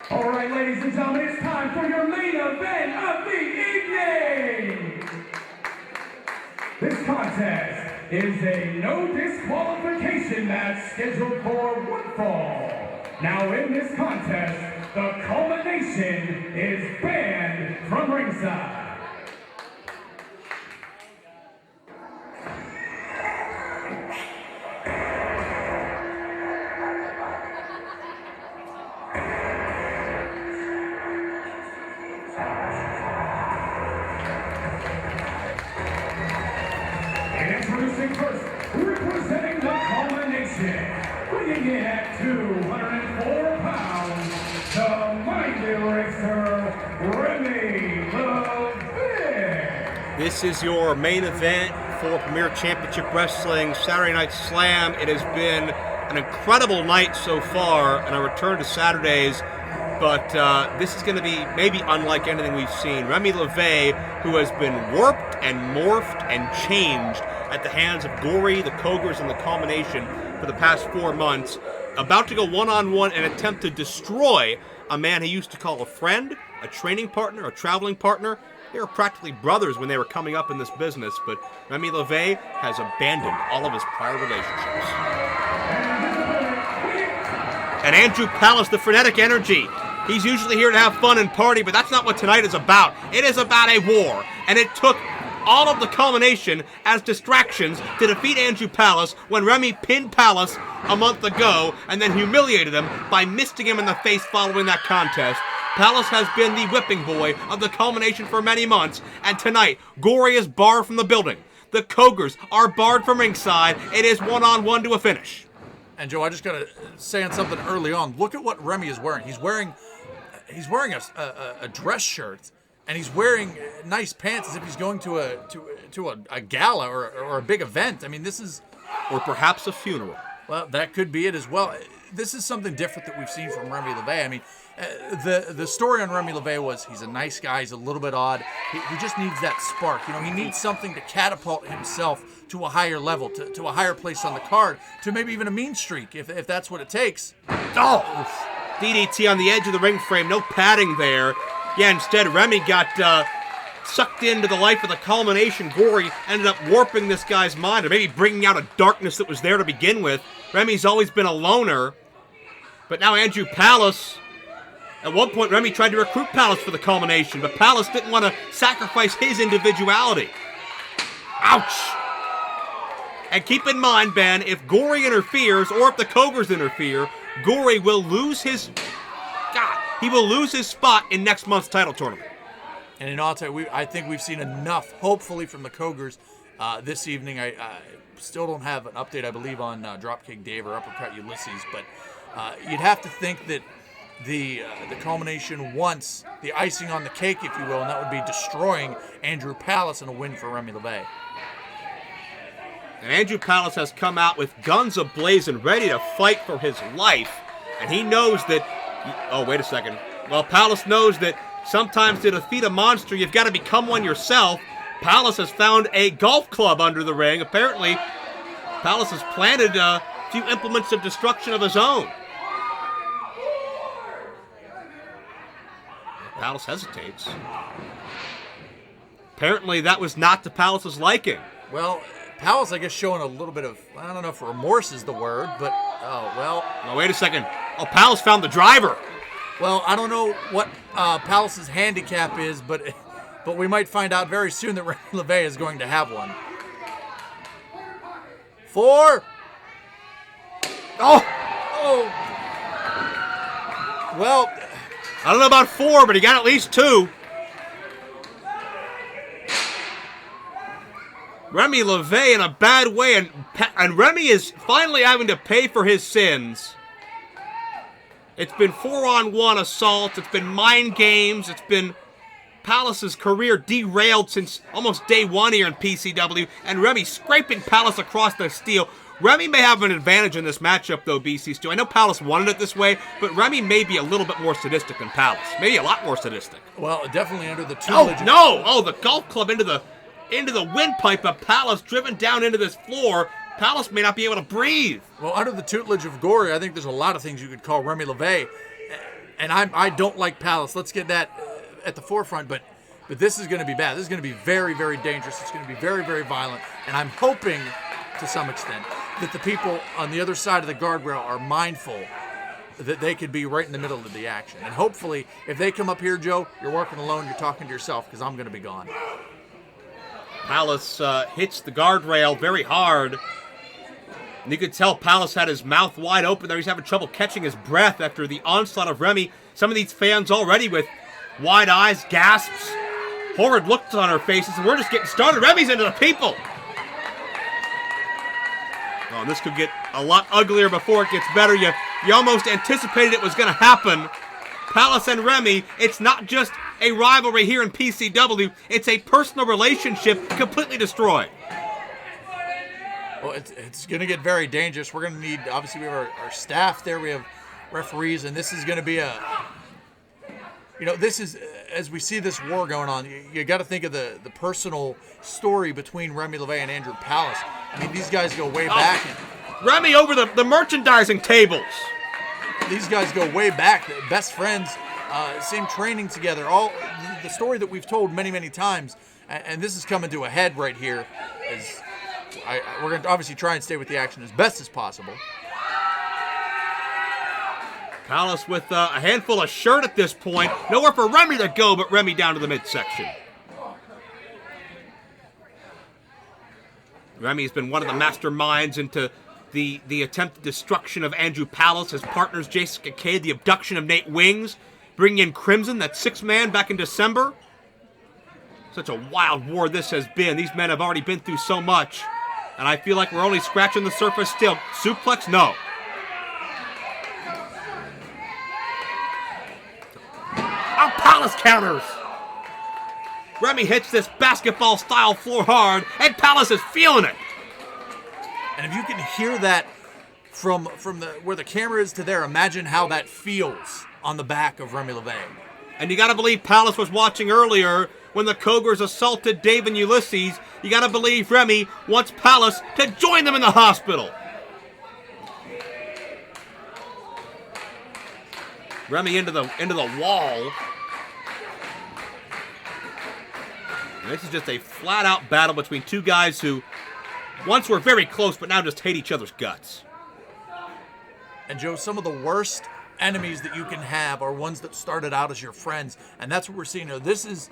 All right, ladies and gentlemen, it's time for your main event of the evening. This contest is a no disqualification match scheduled for one fall. Now in this contest, the culmination is banned from ringside. Introducing first, representing the culmination, weighing in at 204 pounds, the mighty racer, Remy LaVey. This is your main event for Premier Championship Wrestling Saturday Night Slam. It has been an incredible night so far, and a return to Saturdays. But this is going to be maybe unlike anything we've seen. Remy LaVey, who has been warped and morphed and changed at the hands of Gory, the Cogers, and the Culmination for the past 4 months, about to go one-on-one and attempt to destroy a man he used to call a friend, a training partner, a traveling partner. They were practically brothers when they were coming up in this business, but Remy LaVey has abandoned all of his prior relationships. And Andrew Palace, the frenetic energy. He's usually here to have fun and party, but that's not what tonight is about. It is about a war, and it took all of the Culmination as distractions to defeat Andrew Palace when Remy pinned Palace a month ago and then humiliated him by misting him in the face following that contest. Palace has been the whipping boy of the Culmination for many months, and tonight, Gory is barred from the building. The Cogers are barred from ringside. It is one-on-one to a finish. And Joe, I just got to say on something early on. Look at what Remy is wearing. He's wearing a dress shirt, and he's wearing nice pants as if he's going to a gala or a big event. I mean, this is, or perhaps a funeral. Well, that could be it as well. This is something different that we've seen from Remy LaVey. I mean, the story on Remy LaVey was he's a nice guy. He's a little bit odd. He just needs that spark. You know, he needs something to catapult himself to a higher level, to a higher place on the card, to maybe even a mean streak, if that's what it takes. Oh! DDT on the edge of the ring frame, no padding there. Yeah, instead Remy got sucked into the life of the Culmination. Gory ended up warping this guy's mind, or maybe bringing out a darkness that was there to begin with. Remy's always been a loner, but now Andrew Palace. At one point, Remy tried to recruit Palace for the Culmination, but Palace didn't want to sacrifice his individuality. Ouch! And keep in mind, Ben, if Gory interferes, or if the Cogers interfere, Gory will lose his... he will lose his spot in next month's title tournament. And in all, I think we've seen enough, hopefully, from the Cogers this evening. I still don't have an update, I believe, on Dropkick Dave or Uppercut Ulysses, but you'd have to think that the Culmination wants the icing on the cake, if you will, and that would be destroying Andrew Palace and a win for Remy LaVey. And Andrew Palace has come out with guns ablazing, ready to fight for his life. And he knows that... Oh, wait a second. Well, Palace knows that sometimes to defeat a monster, you've got to become one yourself. Palace has found a golf club under the ring. Apparently, Palace has planted a few implements of destruction of his own. Palace hesitates. Apparently, that was not to Palace's liking. Well, Palace, I guess, showing a little bit of, I don't know if remorse is the word, but, oh, well. No, wait a second. Oh, Palace found the driver. Well, I don't know what Palace's handicap is, but we might find out very soon that Remy LaVey is going to have one. 4. Oh! Well, I don't know about 4, but he got at least 2. Remy LaVey in a bad way, and Remy is finally having to pay for his sins. It's been 4-on-1 assault. It's been mind games. It's been Palace's career derailed since almost day 1 here in PCW, and Remy scraping Palace across the steel. Remy may have an advantage in this matchup, though, BC Stu. I know Palace wanted it this way, but Remy may be a little bit more sadistic than Palace. Maybe a lot more sadistic. Well, definitely under the tutelage. Oh, the golf club into the windpipe of Palace, driven down into this floor. Palace may not be able to breathe. Well, under the tutelage of Gory, I think there's a lot of things you could call Remy LaVey. And I don't like Palace. Let's get that at the forefront. But this is going to be bad. This is going to be very, very dangerous. It's going to be very, very violent. And I'm hoping, to some extent, that the people on the other side of the guardrail are mindful that they could be right in the middle of the action. And hopefully, if they come up here, Joe, you're working alone, you're talking to yourself, because I'm going to be gone. Palace hits the guardrail very hard. And you could tell Palace had his mouth wide open there. He's having trouble catching his breath after the onslaught of Remy. Some of these fans already with wide eyes, gasps, horrid looks on their faces, and we're just getting started. Remy's into the people. Oh, this could get a lot uglier before it gets better. You almost anticipated it was going to happen. Palace and Remy, it's not just a rivalry here in PCW. It's a personal relationship completely destroyed. Well, it's going to get very dangerous. We're going to need, obviously, we have our staff there. We have referees, and this is going to be this is, as we see this war going on, you got to think of the personal story between Remy LaVey and Andrew Palace. I mean, these guys go way back. Remy over the merchandising tables. These guys go way back. Best friends, same training together. All the story that we've told many, many times, and this is coming to a head right here. We're going to obviously try and stay with the action as best as possible. Palace with a handful of shirt at this point. Nowhere for Remy to go, but Remy down to the midsection. Remy's been one of the masterminds into the attempted destruction of Andrew Palace, his partners Jessica Cade, the abduction of Nate Wings, bringing in Crimson, that sixth man back in December. Such a wild war this has been. These men have already been through so much, and I feel like we're only scratching the surface still. Suplex? No. Oh, Palace counters! Remy hits this basketball-style floor hard, and Palace is feeling it. And if you can hear that from where the camera is to there, imagine how that feels on the back of Remy LaVey. And you got to believe Palace was watching earlier when the Cougars assaulted Dave and Ulysses. You got to believe Remy wants Palace to join them in the hospital. Remy into the wall. And this is just a flat-out battle between two guys who once were very close, but now just hate each other's guts. And Joe, some of the worst enemies that you can have are ones that started out as your friends, and that's what we're seeing here. This is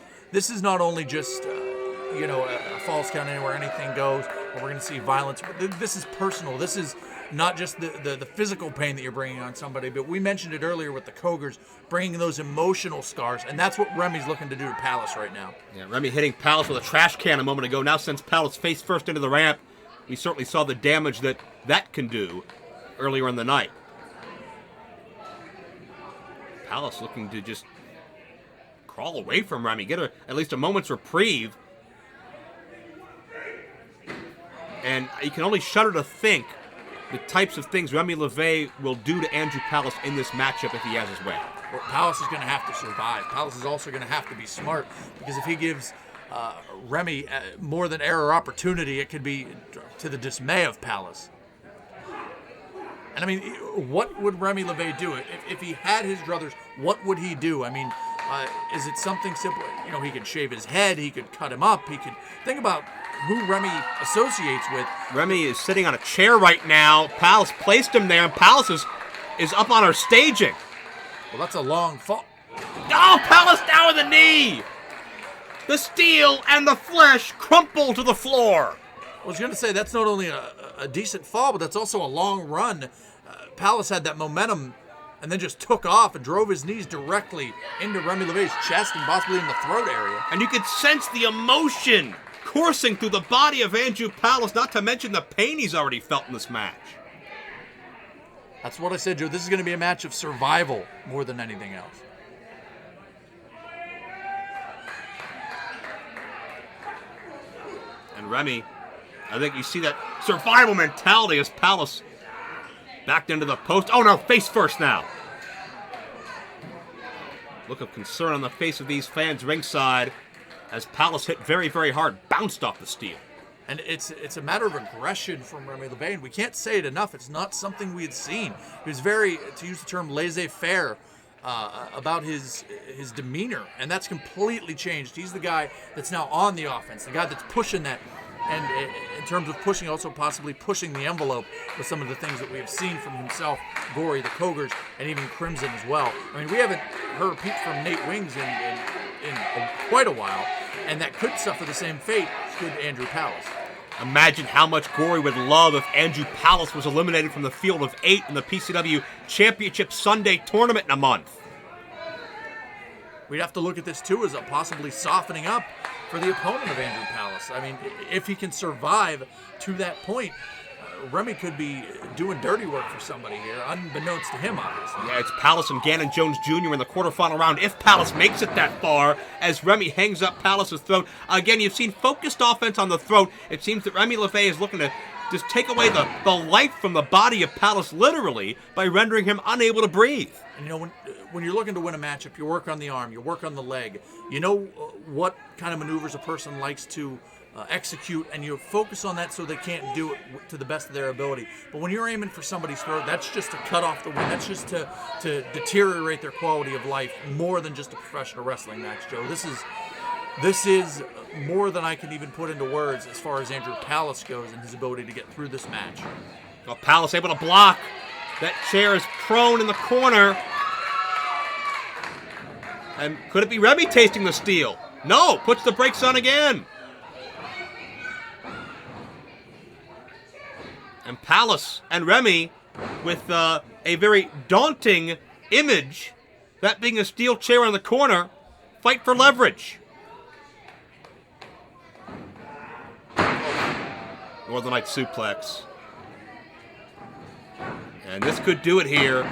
not only just a false count anywhere anything goes, or we're going to see violence. But this is personal. This is not just the physical pain that you're bringing on somebody, but we mentioned it earlier with the Cougars, bringing those emotional scars, and that's what Remy's looking to do to Palace right now. Yeah, Remy hitting Palace with a trash can a moment ago. Now sends Palace face first into the ramp. We certainly saw the damage that can do earlier in the night. Palace looking to just crawl away from Remy, get at least a moment's reprieve. And you can only shudder to think the types of things Remy LaVey will do to Andrew Palace in this matchup if he has his way. Well, Palace is going to have to survive. Palace is also going to have to be smart, because if he gives Remy more than error opportunity, it could be to the dismay of Palace. And I mean, what would Remy LaVey do? If he had his druthers, what would he do? I mean, is it something simple? He could shave his head, he could cut him up, he could think about who Remy associates with. Remy is sitting on a chair right now. Palace placed him there, and Palace is up on our staging. Well, that's a long fall. Oh, Palace down with the knee! The steel and the flesh crumple to the floor. I was going to say, that's not only a decent fall, but that's also a long run. Palace had that momentum and then just took off and drove his knees directly into Remy LaVey's chest and possibly in the throat area. And you could sense the emotion coursing through the body of Andrew Palace, not to mention the pain he's already felt in this match. That's what I said, Joe. This is going to be a match of survival more than anything else. And Remy, I think you see that survival mentality as Palace backed into the post. Oh no, face first now. Look of concern on the face of these fans ringside as Palace hit very, very hard, bounced off the steel. And it's a matter of aggression from Remy LaVey, and we can't say it enough. It's not something we had seen. He was very, to use the term, laissez-faire about his demeanor, and that's completely changed. He's the guy that's now on the offense, the guy that's pushing that, and in terms of pushing, also possibly pushing the envelope with some of the things that we have seen from himself, Gory, the Cogers, and even Crimson as well. I mean, we haven't heard a peep from Nate Wings in quite a while, and that could suffer the same fate should Andrew Palace. Imagine how much Gory would love if Andrew Palace was eliminated from the field of 8 in the PCW Championship Sunday tournament in a month. We'd have to look at this, too, as a possibly softening up for the opponent of Andrew Palace. I mean, if he can survive to that point, Remy could be doing dirty work for somebody here, unbeknownst to him, obviously. Yeah, it's Palace and Gannon Jones Jr. in the quarterfinal round, if Palace makes it that far, as Remy hangs up Palace's throat. Again, you've seen focused offense on the throat. It seems that Remy LaVey is looking to just take away the life from the body of Palace, literally, by rendering him unable to breathe. And, you know, when you're looking to win a matchup, you work on the arm, you work on the leg. You know what kind of maneuvers a person likes to execute, and you focus on that so they can't do it to the best of their ability. But when you're aiming for somebody's throat, that's just to cut off the win. That's just to deteriorate their quality of life more than just a professional wrestling match, Joe. This is more than I can even put into words as far as Andrew Palace goes and his ability to get through this match. Well, Palace able to block. That chair is prone in the corner. And could it be Remy tasting the steel? No, puts the brakes on again. And Palace and Remy with a very daunting image, that being a steel chair in the corner, fight for leverage. Northern Light suplex. And this could do it here.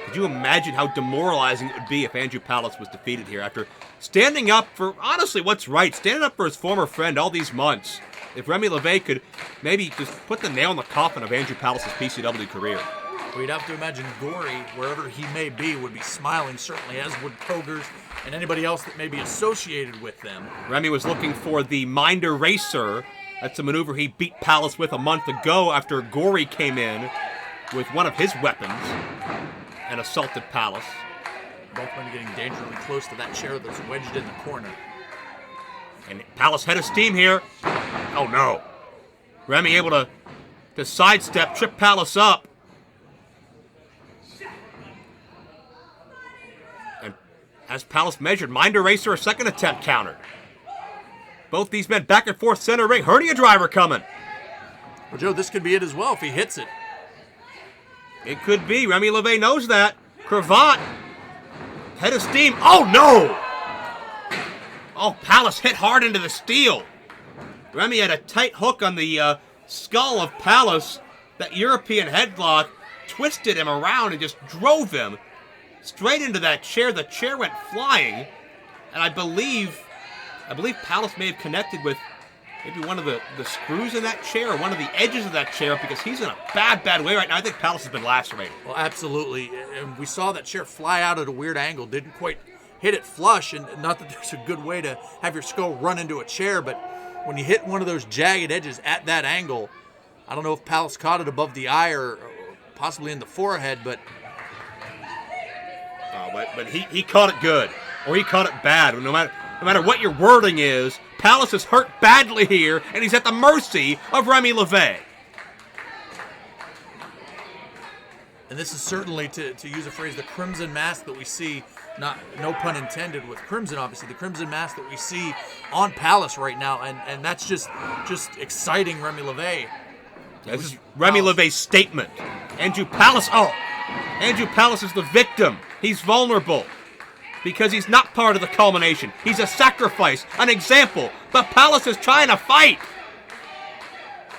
Could you imagine how demoralizing it would be if Andrew Palace was defeated here after standing up for, honestly, what's right, standing up for his former friend all these months? If Remy LaVey could maybe just put the nail in the coffin of Andrew Palace's PCW career. We'd have to imagine Gory, wherever he may be, would be smiling, certainly, as would Cogers and anybody else that may be associated with them. Remy was looking for the Mind Eraser. That's a maneuver he beat Palace with a month ago after Gory came in with one of his weapons and assaulted Palace. Both men getting dangerously close to that chair that's wedged in the corner. And Palace head of steam here. Oh no. Remy able to sidestep, trip Palace up. And as Palace measured, Mind Eraser, a second attempt countered. Both these men back and forth center ring. Hernia driver coming. Well, Joe, this could be it as well if he hits it. It could be. Remy LaVey knows that. Cravat. Head of steam. Oh no! Oh, Palace hit hard into the steel. Remy had a tight hook on the skull of Palace. That European headlock twisted him around and just drove him straight into that chair. The chair went flying. And I believe Palace may have connected with maybe one of the screws in that chair or one of the edges of that chair because he's in a bad way right now. I think Palace has been lacerated. Well, absolutely. And we saw that chair fly out at a weird angle. Didn't quite hit it flush, and not that there's a good way to have your skull run into a chair, but when you hit one of those jagged edges at that angle, I don't know if Palace caught it above the eye or possibly in the forehead, but he caught it good, or he caught it bad. No matter what your wording is, Palace is hurt badly here, and he's at the mercy of Remy LaVey. And this is certainly, to use a phrase, the crimson mask that we see, no pun intended with Crimson, obviously, the crimson mask that we see on Palace right now, and that's just exciting Remy LaVey. This is Remy LaVey's statement. Andrew Palace is the victim. He's vulnerable because he's not part of the culmination. He's a sacrifice, an example, but Palace is trying to fight.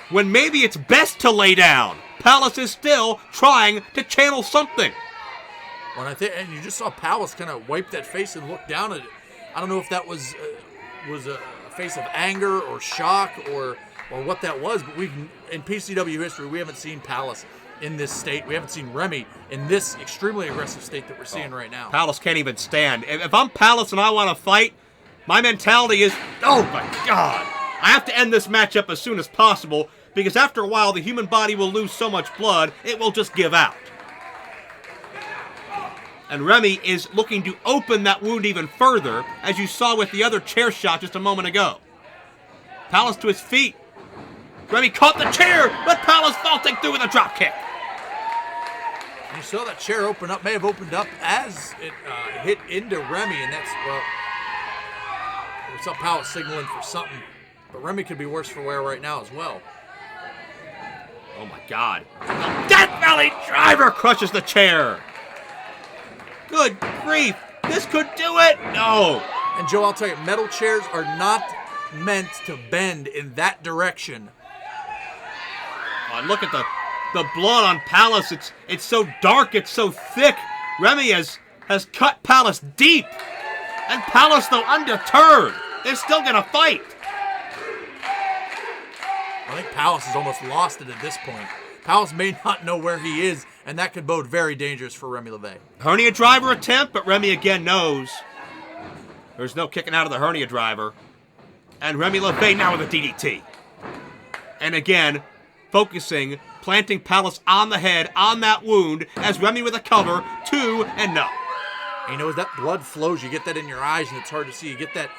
When maybe it's best to lay down, Palace is still trying to channel something. And you just saw Palace kind of wipe that face and look down at it. I don't know if that was a face of anger or shock or what that was, but in PCW history, we haven't seen Palace in this state. We haven't seen Remy in this extremely aggressive state that we're seeing right now. Palace can't even stand. If I'm Palace and I want to fight, my mentality is, oh my God, I have to end this matchup as soon as possible because after a while, the human body will lose so much blood, it will just give out. And Remy is looking to open that wound even further, as you saw with the other chair shot just a moment ago. Palace to his feet. Remy caught the chair, but Palace vaulting through with a drop kick. You saw that chair open up, may have opened up as it hit into Remy, and that's, well, we saw Palace signaling for something. But Remy could be worse for wear right now as well. Oh my God. The Death Valley Driver crushes the chair. Good grief. This could do it. No. And Joe, I'll tell you, metal chairs are not meant to bend in that direction. Oh, look at the blood on Palace. It's so dark, it's so thick. Remy has cut Palace deep. And Palace, though undeterred, is still going to fight. I think Palace has almost lost it at this point. Palace may not know where he is, and that could bode very dangerous for Remy LaVey. Hernia driver attempt, but Remy again knows. There's no kicking out of the hernia driver. And Remy LaVey now with a DDT. And again, focusing, planting Palace on the head, on that wound, as Remy with a cover, 2 and no. And you know, as that blood flows, you get that in your eyes, and it's hard to see. You get that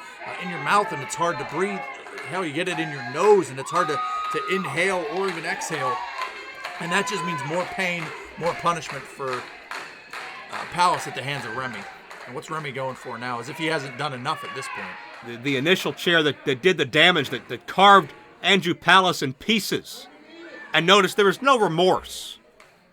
in your mouth, and it's hard to breathe. Hell, you get it in your nose, and it's hard to inhale or even exhale. And that just means more pain, more punishment for Palace at the hands of Remy. And what's Remy going for now? As if he hasn't done enough at this point. The initial chair that did the damage, that carved Andrew Palace in pieces. And notice there is no remorse.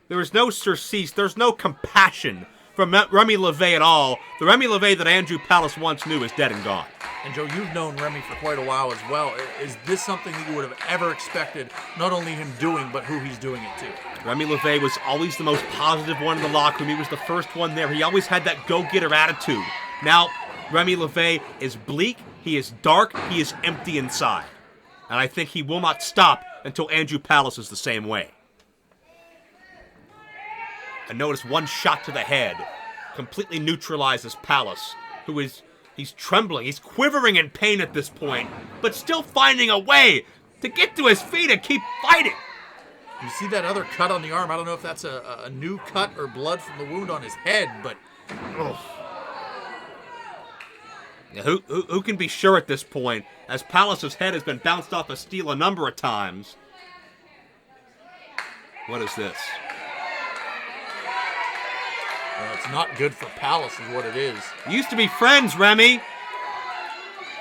There is no surcease. There's no compassion from Remy LaVey at all. The Remy LaVey that Andrew Palace once knew is dead and gone. And Joe, you've known Remy for quite a while as well. Is this something that you would have ever expected, not only him doing, but who he's doing it to? Remy LaVey was always the most positive one in the locker room. He was the first one there. He always had that go-getter attitude. Now, Remy LaVey is bleak, he is dark, he is empty inside. And I think he will not stop until Andrew Palace is the same way. And notice one shot to the head completely neutralizes Palace, he's trembling, he's quivering in pain at this point, but still finding a way to get to his feet and keep fighting. You see that other cut on the arm? I don't know if that's a new cut or blood from the wound on his head, but... Oh. Yeah, who can be sure at this point, as Palace's head has been bounced off a steel a number of times? What is this? It's not good for Palace is what it is. Used to be friends, Remy.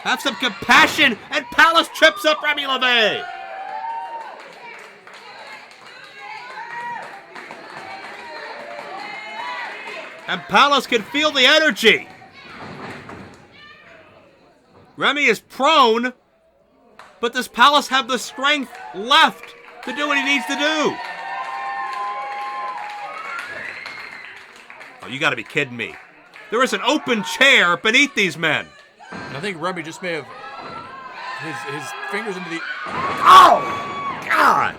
Have some compassion, and Palace trips up Remy LaVey. And Palace can feel the energy. Remy is prone, but does Palace have the strength left to do what he needs to do? Oh, you gotta be kidding me. There is an open chair beneath these men. And I think Remy just may have his fingers into the... Oh, God!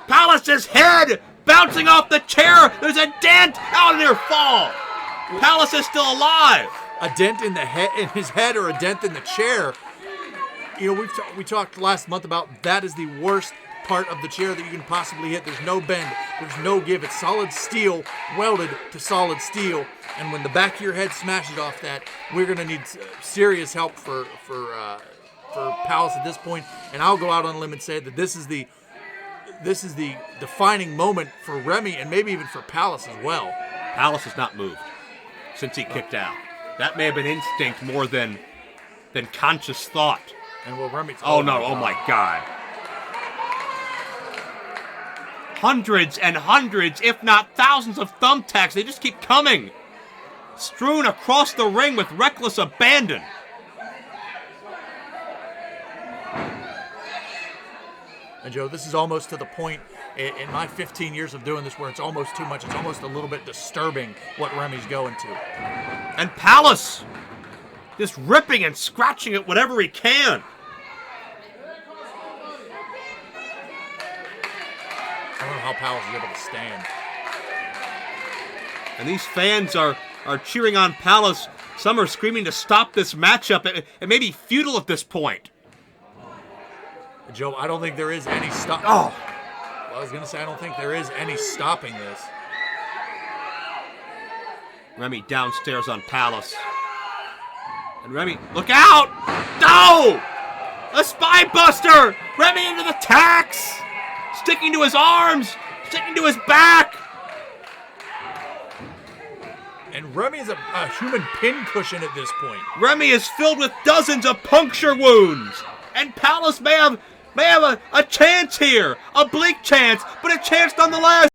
Palace's head bouncing off the chair. There's a dent out near fall. Palace is still alive. A dent in the head, in his head, or a dent in the chair. You know, we talked last month about that is the worst part of the chair that you can possibly hit. There's no bend, there's no give. It's solid steel welded to solid steel, and when the back of your head smashes off that, we're gonna need serious help for Palace at this point. And I'll go out on a limb and say that this is the defining moment for Remy and maybe even for Palace as well. Palace has not moved since he kicked out. That may have been instinct more than conscious thought. And will Remy? Oh no! Oh my God! Hundreds and hundreds, if not thousands of thumbtacks. They just keep coming, strewn across the ring with reckless abandon. And Joe, this is almost to the point in my 15 years of doing this where it's almost too much. It's almost a little bit disturbing what Remy's going to. And Palace just ripping and scratching at whatever he can. I don't know how Palace is able to stand. And these fans are cheering on Palace. Some are screaming to stop this matchup. It may be futile at this point. Joe, I don't think there is any stop. Oh! Well, I was going to say, I don't think there is any stopping this. Remy downstairs on Palace. And Remy, look out! No! A spine buster! Remy into the tacks! Sticking to his arms! Sticking to his back! And Remy is a human pincushion at this point. Remy is filled with dozens of puncture wounds! And Palace may have a chance here! A bleak chance, but a chance nonetheless!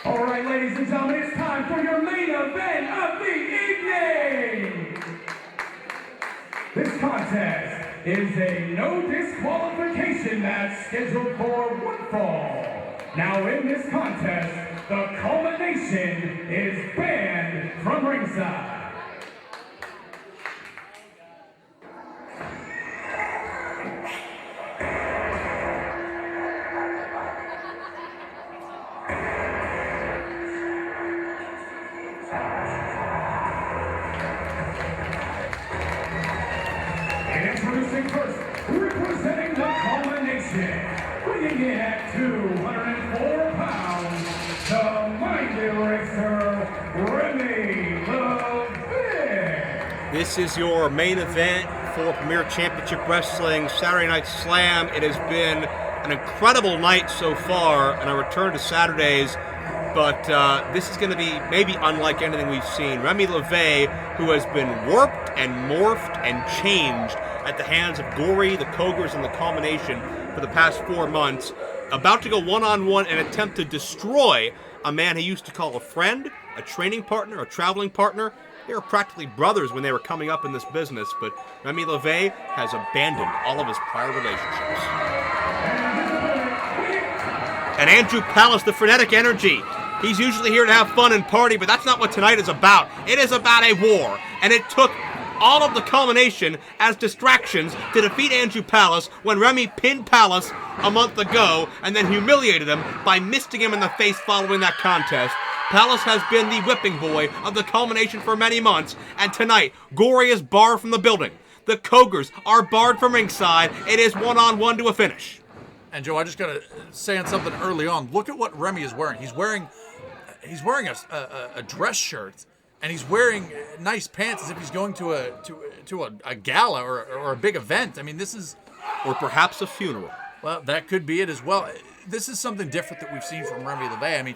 All right, ladies and gentlemen, it's time for your main event of the evening. This contest is a no disqualification match scheduled for one fall. Now, in this contest, the culmination is banned from ringside. Introducing first, representing the culmination, bringing in at 204 pounds, the mighty racer, Remy LaVey. This is your main event for Premier Championship Wrestling Saturday Night Slam. It has been an incredible night so far, and I return to Saturdays, but this is going to be maybe unlike anything we've seen. Remy LaVey, who has been warped and morphed and changed at the hands of Gory, the Cogers, and the Culmination for the past 4 months, about to go one-on-one and attempt to destroy a man he used to call a friend, a training partner, a traveling partner. They were practically brothers when they were coming up in this business, but Remy LaVey has abandoned all of his prior relationships. And Andrew Palace, the frenetic energy. He's usually here to have fun and party, but that's not what tonight is about. It is about a war, and it took all of the Culmination as distractions to defeat Andrew Palace when Remy pinned Palace a month ago and then humiliated him by misting him in the face following that contest. Palace has been the whipping boy of the Culmination for many months, and tonight, Gory is barred from the building. The Cogers are barred from ringside. It is one-on-one to a finish. And Joe, I just gotta say on something early on. Look at what Remy is wearing. He's wearing a dress shirt, and he's wearing nice pants as if he's going to a gala or a big event. I mean, this is, or perhaps a funeral. Well, that could be it as well. This is something different that we've seen from Remy LaVey. I mean,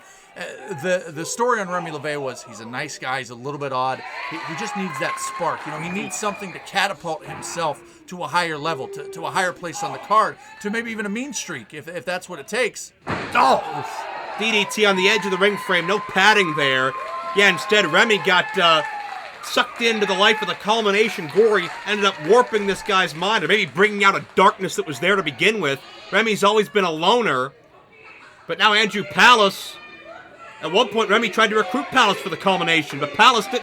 the story on Remy LaVey was he's a nice guy. He's a little bit odd. He just needs that spark. You know, he needs something to catapult himself to a higher level, to a higher place on the card, to maybe even a mean streak, if that's what it takes. Oh! DDT on the edge of the ring frame. No padding there. Yeah, instead, Remy got sucked into the life of the Culmination. Gory ended up warping this guy's mind, or maybe bringing out a darkness that was there to begin with. Remy's always been a loner. But now Andrew Palace. At one point, Remy tried to recruit Palace for the Culmination, but Palace didn't.